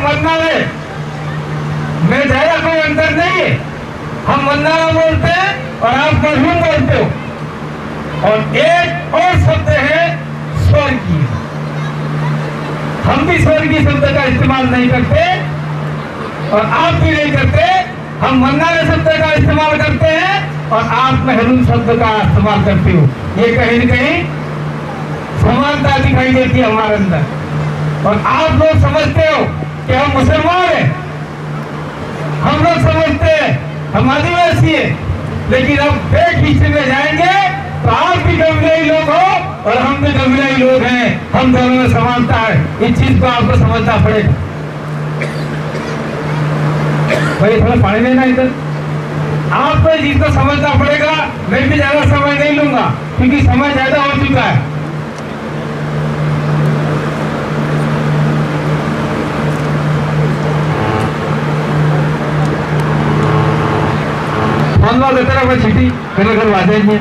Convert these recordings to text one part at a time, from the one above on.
मरना में ज्यादा कोई अंतर नहीं है। हम वंदना बोलते हैं और आप मरहूम बोलते हो। और एक और शब्द है स्वर्गीय। हम भी स्वर्गीय शब्द का इस्तेमाल नहीं करते और आप भी नहीं करते। हम वंदना शब्द का इस्तेमाल करते हैं और आप महरूम शब्द का इस्तेमाल करते हो। ये कहीं न कहीं समानता दिखाई देती है हमारे अंदर। और आप लोग समझते हो कि हम मुसलमान हैं, हम लोग समझते हैं हम आदिवासी हैं, लेकिन अब बैक हिस्ट्री में जाएंगे तो आप भी कबीलाई लोग हो और हम भी कबीलाई लोग हैं। हम दोनों में समानता है। इस चीज को आपको समझना पड़ेगा। भाई थोड़ा पानी लेना इधर। आपको इस चीज को समझना पड़ेगा। मैं भी ज्यादा समय नहीं लूंगा क्योंकि समय ज्यादा हो चुका है। छिटी घर वादेंगे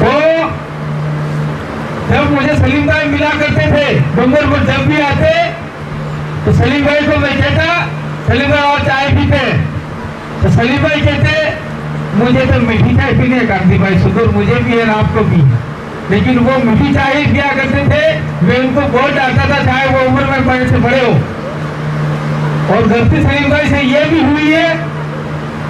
तो जब मुझे सलीम भाई मिला करते थे डूंगरपुर, जब भी आते तो सलीम भाई को मैं कहता सलीम भाई और चाय पीते, तो सलीम भाई कहते मुझे तो मीठी चाय पीने का दी भाई सुधर, मुझे भी है आपको भी। लेकिन वो मीठी चाय ही पिया करते थे। मैं उनको बहुत डांटता था चाहे वो उम्र में बड़े से बड़े हो। और गलती सलीम भाई से ये भी हुई है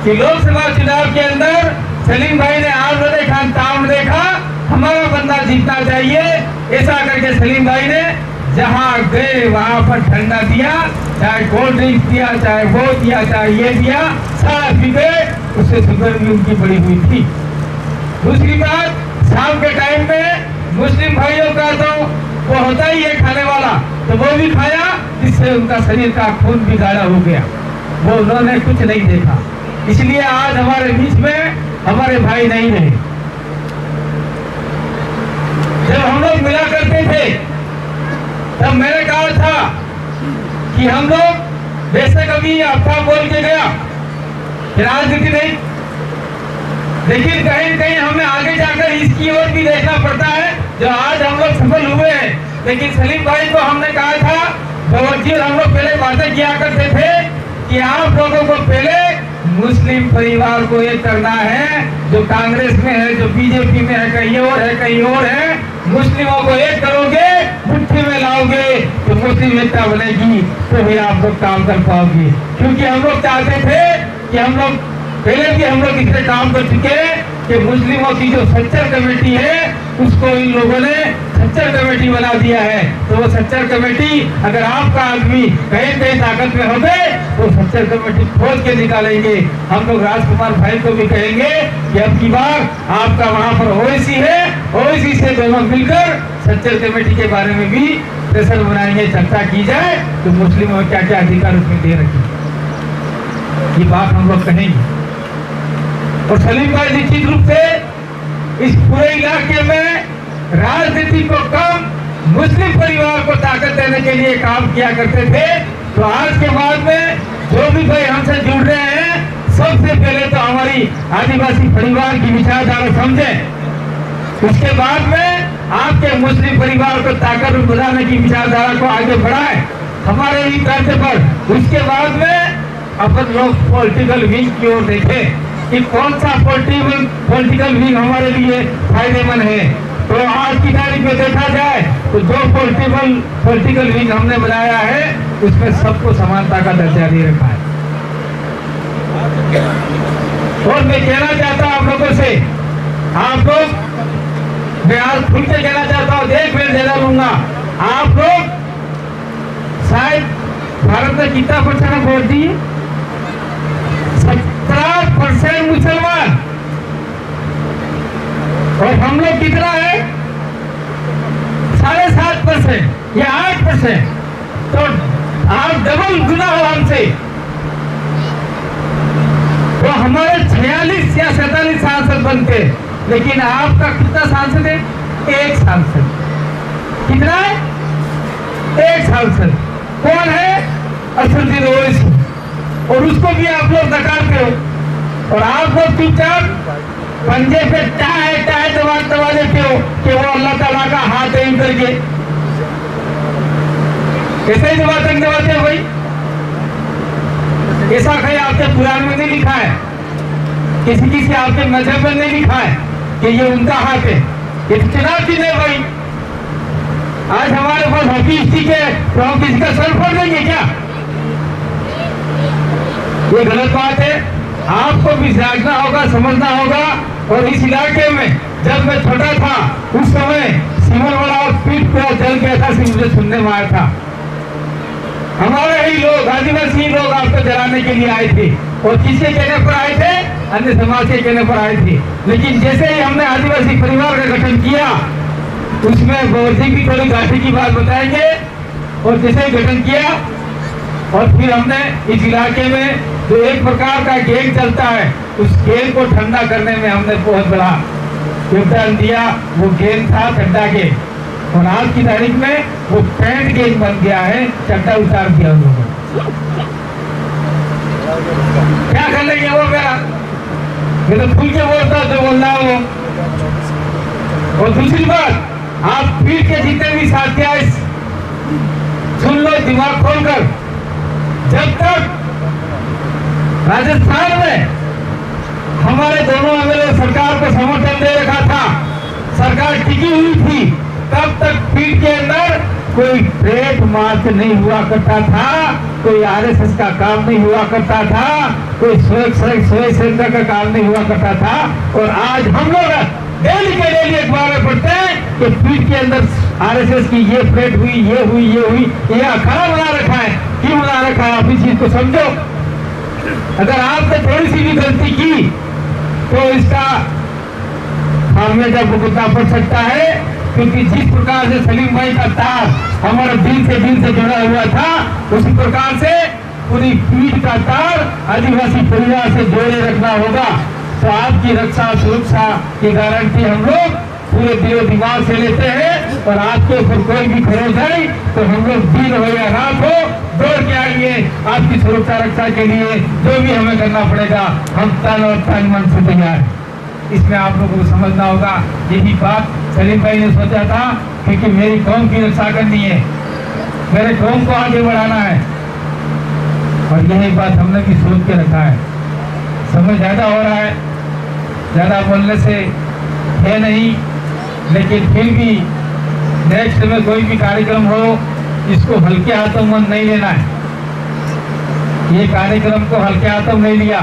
कि लोकसभा चुनाव के अंदर सलीम भाई ने आम न देखा ताम देखा, हमारा बंदा जीतना चाहिए, ऐसा करके सलीम भाई ने जहां गए वहां पर ठंडा दिया, चाहे कोल्ड ड्रिंक दिया, चाहे वो दिया, चाहे ये दिया, सारा पी गए। उससे शुगर भी उनकी बड़ी हुई थी। दूसरी बात, शाम के टाइम में मुस्लिम भाइयों का तो वो होता ही है खाने वाला, तो वो भी खाया, जिससे उनका शरीर का खून भी गाढ़ा हो गया। वो उन्होंने कुछ नहीं देखा, इसलिए आज हमारे बीच में हमारे भाई नहीं रहे। जब हम लोग मिला करते थे तब मैंने कहा था कि हम लोग वैसे कभी अफवाह बोल के गया राजनीति नहीं, लेकिन कहीं न कहीं हमें आगे जाकर इसकी ओर भी देखना पड़ता है जो आज हम लोग सफल हुए हैं। लेकिन सलीम भाई को हमने कहा था बावजूद हम लोग पहले बातें किया करते थे कि आप लोगों को पहले मुस्लिम परिवार को एक करना है, जो कांग्रेस में है, जो बीजेपी में है, कहीं और है, कहीं और है, मुस्लिमों को एक करोगे, मुट्ठी में लाओगे तो मुस्लिम एकता बनेगी, तो भी आप लोग काम कर पाओगे। क्योंकि हम लोग चाहते थे कि हम लोग पहले भी हम लोग इससे काम कर चुके कि मुस्लिमों की जो सच्चर कमेटी है उसको इन लोगों ने सच्चर कमेटी बना दिया है। तो वो सच्चर कमेटी अगर आपका आदमी कहीं कहीं ताकत में हो गए तो सच्चर कमेटी खोज के निकालेंगे। हम लोग राजकुमार भाई को भी कहेंगे कि अब की बार आपका वहाँ पर ओवैसी है, ओवैसी से दोनों मिलकर सच्चर कमेटी के बारे में भी प्रेशर बनाएंगे, चर्चा की जाए तो मुस्लिमों को क्या क्या अधिकार उसमें दे रखे, ये बात हम लोग कहेंगे। और सलीम भाई निश्चित रूप से इस पूरे इलाके में राजनीति को कम, मुस्लिम परिवार को ताकत देने के लिए काम किया करते थे। तो आज के बाद में जो भी भाई हमसे जुड़ रहे हैं, सबसे पहले तो हमारी आदिवासी परिवार की विचारधारा समझें, उसके बाद में आपके मुस्लिम परिवार को ताकत बढ़ाने की विचारधारा को आगे बढ़ाएं हमारे ही कर्ज पर। उसके बाद में अपन लोग पॉलिटिकल विंग की ओर देखें कि कौन सा पॉलिटिकल विंग हमारे लिए फायदेमंद है। तो आज की तारीख में देखा जाए तो जो पॉलिटिकल विंग हमने बनाया है उसमें सबको समानता का दर्जा दे रखा है। और मैं कहना चाहता हूं आप लोगों से, आप लोग, मैं आज खुल के कहना चाहता हूं, देख मैं ज्यादा लूंगा, आप लोग शायद भारत में कितना % वोट दिए, 17% मुसलमान, और हम लोग कितना है 7.5% या 8%। तो आप डबल गुना हो हमसे। तो हमारे 46 या 47 सांसद बनते, लेकिन आपका कितना सांसद है? 1 सांसद। कितना है? 1 सांसद। कौन है? असदुद्दीन ओवैसी, और उसको भी आप लोग नकारते हो। और आप लोग चुपचाप पंजे पे टाय दबा देते हो कि वो अल्लाह ताला का हाथ है करके। कैसे ही दबाते हैं भाई? ऐसा कहीं आपके कुरान में नहीं लिखा है, किसी आपके मजहब में नहीं लिखा है कि ये उनका हाथ है। ये चुनाव की नहीं भाई। आज हमारे पास हॉकी स्टिक है तो हम किसी का सर फोड़ देंगे क्या? ये गलत बात है। आपको भी जागना होगा, समझना होगा। और इस इलाके में जब मैं छोटा था उस समय सिमल वाला पीठ पूरा जल गया था, मुझे सुनने में आया था। हमारे ही लोग, आदिवासी लोग आपको जलाने के लिए आए थे। और किसके कहने पर आए थे? अन्य समाज के कहने पर आए थे। लेकिन जैसे ही हमने आदिवासी परिवार का गठन किया, उसमें गौरजी की थोड़ी घाटी की बात बताएंगे। और जैसे ही गठन किया और फिर हमने इस इलाके में जो एक प्रकार का गैंग चलता है, उस गैंग को ठंडा करने में हमने बहुत बड़ा योगदान दिया। वो गैंग था चड्डा गैंग, और आज की तारीख में वो पैंट गैंग बन गया है। चड्डा उतार दिया उन लोगों ने। क्या कर लेंगे वो? मेरा ये तो खुल के बोलता जो बोलना है वो। और दूसरी बात, आप पीठ के जितने भी साथी आए सुन लो दिमाग खोलकर। जब तक राजस्थान में हमारे दोनों एमएलए सरकार को समर्थन दे रखा था, सरकार टिकी हुई थी, तब तक पीठ के अंदर कोई ट्रेड मार्च नहीं हुआ करता था, कोई आरएसएस का काम नहीं हुआ करता था, कोई स्वयं का काम नहीं हुआ करता था। और आज हम लोग डेली के डेली अखबार में पढ़ते हैं कि पीठ के अंदर आरएसएस की ये प्लेट हुई, ये हुई, ये हुई। ये अखाड़ा बना रखा है। क्यों बना रखा है? आप इस चीज को समझो। अगर आपने थोड़ी सी भी गलती की तो इसका खामियाजा भुगतना पड़ सकता है। क्योंकि जिस प्रकार से सलीम भाई का तार हमारे दिल से जुड़ा हुआ था, उसी प्रकार से पूरी पीठ का तार आदिवासी परिवार से जोड़े रखना होगा। तो आपकी रक्षा सुरक्षा की गारंटी हम लोग पूरे दिलो दिमाग से लेते हैं। और आपके ऊपर कोई भी खड़े जाए तो हम लोग दिन हो या रात हो दौड़ के आएंगे आपकी सुरक्षा रक्षा के लिए। जो भी हमें करना पड़ेगा, हम तन और तन मन से तैयार हैं। इसमें आप लोगों को समझना होगा। यही बात सलीम भाई ने सोचा था, क्योंकि मेरी कौम की रक्षा करनी है, मेरे कौम को आगे बढ़ाना है। और यही बात हमने भी सोच के रखा है। समय ज्यादा हो रहा है, ज्यादा बोलने से है नहीं, लेकिन फिर भी नेक्स्ट में कोई भी कार्यक्रम हो, इसको हल्के हाथों में नहीं लेना है। ये कार्यक्रम को हल्के हाथों में नहीं लिया।